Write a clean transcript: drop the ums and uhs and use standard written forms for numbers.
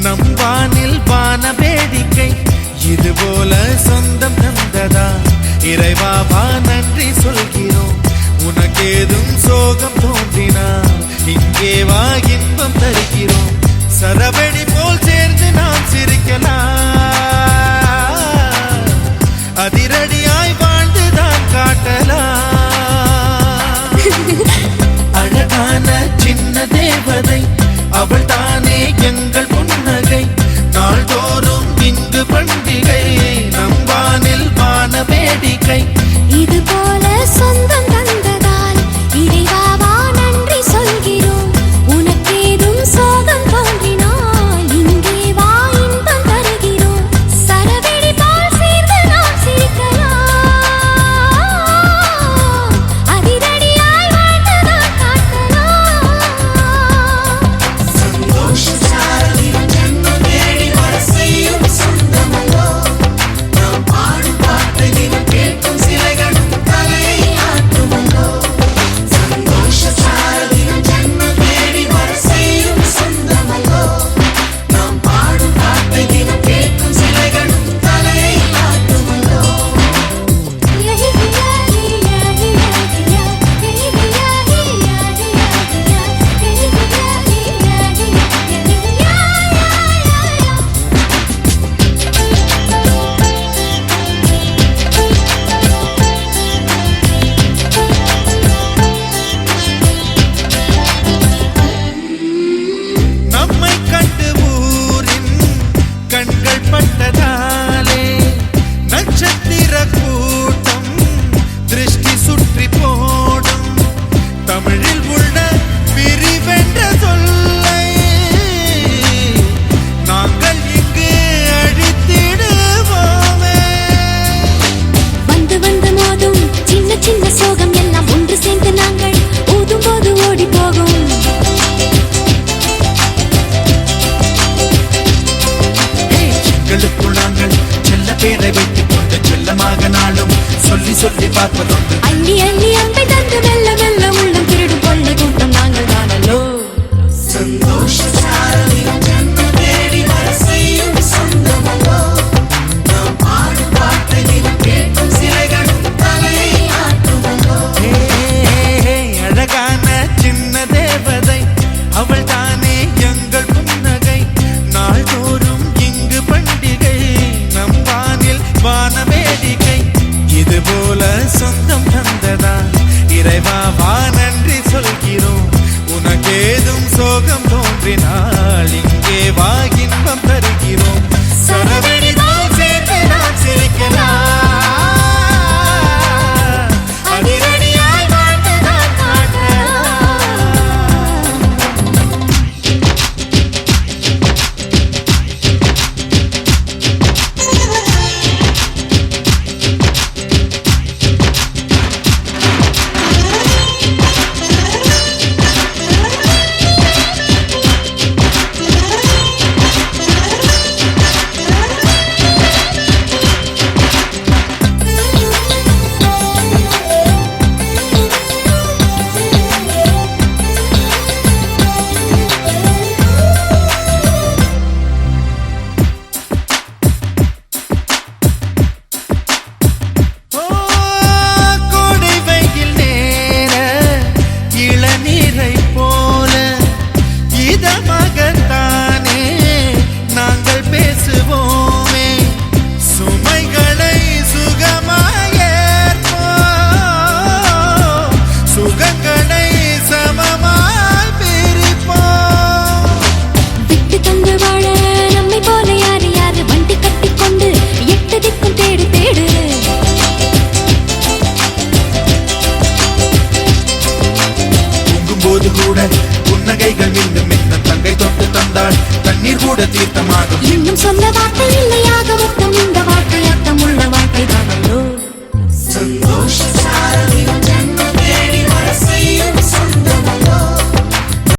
நம் வானில் வான வேடிக்கை இதுபோல சொந்தம் தந்ததா இறைவாவா நன்றி சொல்கிறோம் உனக்கேதும் சோகம் தோன்றினா இங்கே வா இன்பம் தருகிறோம் சரவெடி போல் சேர்ந்து நாம் சிரிக்கலாம் அதிரடியாய் வாழ்ந்துதான் காட்டலாம் அழகான சின்ன தேவதை அவள் தானே எங்கள் புன்னகை நாள்தோறும் இங்கு பண்டிகை நம் வானில் வான வேடிக்கை இது போல சொந்தம் தந்ததால் இறைவாவா நன்றி சொல்கிறோம் உனக்கேதும் சோகம் தோன்றினால் இங்கே வா இன்பம் தருகிறோம் சரவெடி போல் சேர்ந்து நாம் சிரிக்கலாம் அதிரடியாய் வாழ்ந்துதான் காட்டலாம் சந்தோஷ சாரதினம் ஜென்மம் தேடி வர செய்யும் சொந்தமல்லோ நாம் பாடும் பாட்டை தினம் கேட்கும் சிலைகளும் தலையை ஆட்டுமல்லோ சந்தோஷ சாரதினம் ஜென்மம் தேடி வர செய்யும் சொந்தமல்லோ நாம் பாடும் பாட்டை தினம் கேட்கும் சிலைகளும் தலையை ஆட்டுமல்லோ நம்மை கண்டு ஊரின் கண்கள் பட்டதாலே நட்சத்திர கூட்டம் திருஷ்டி சுற்றி போடும் தமிழில் உள்ள பிரிவென்ற சொல்லை நாங்கள் இங்கு அழித்திடுவோமே வந்து வந்து மோதும் சின்ன சின்ன சோகம் எல்லாம் ஒன்று சேர்ந்து நாங்கள் ஊதும் போது ஓடி போகும் எங்களுக்குள் நாங்கள் செல்ல பேரை வைத்துக் கொண்டு செல்லமாக நாளும் சொல்லி சொல்லி பார்ப்பதுண்டு அள்ளி அள்ளி அன்பை தந்து மெல்ல மெல்ல உள்ளம் திருடும் கொள்ளை கூட்டம் நாங்கள் தானல்லோ சந்தோஷ சாரதினம் ஜென்மம் தேடி வர செய்யும் சொந்தமல்லோ நாம் பாடும் பாட்டை தினம் கேட்கும் சிலைகளும் தலையை ஆட்டுமல்லோ அழகான சின்ன தேவதை அவள் தானே எங்கள் புன்னகை நாள்தோறும் இங்கு பண்டிகை நம் வானில் வான வேடிக்கை இது போல சொந்தம் தந்ததா இறைவாவா நன்றி சொல்கிறோம் உனக்கேதும் சோகம் தோன்றினால் இங்கே வா இன்பம் தருகிறோம் சரவெடி போல் சேர்ந்து நாம் சிரிக்கலாம் அதிரடியாய் வாழ்ந்துதான் காட்டலாம் கோடை வெயில் நேர இளநீரை போல இதமாகத்தானே நாங்கள் பேசுவோமே சுமைகளை சுகமாயேற்போம் சுகங்களை சமமாய் பிரிப்போம் விட்டு தந்து வாழ நம்மை போல யாரு யாரு வண்டி கட்டிக்கொண்டு எட்டு திக்கும் தேடு தேடு தூங்கும்போது கூட புன்னகைகள் மீண்டும் இன்னும் தங்கை தொட்டு தந்தாள் தண்ணீர் கூட தீர்த்தமாகும் இன்னும்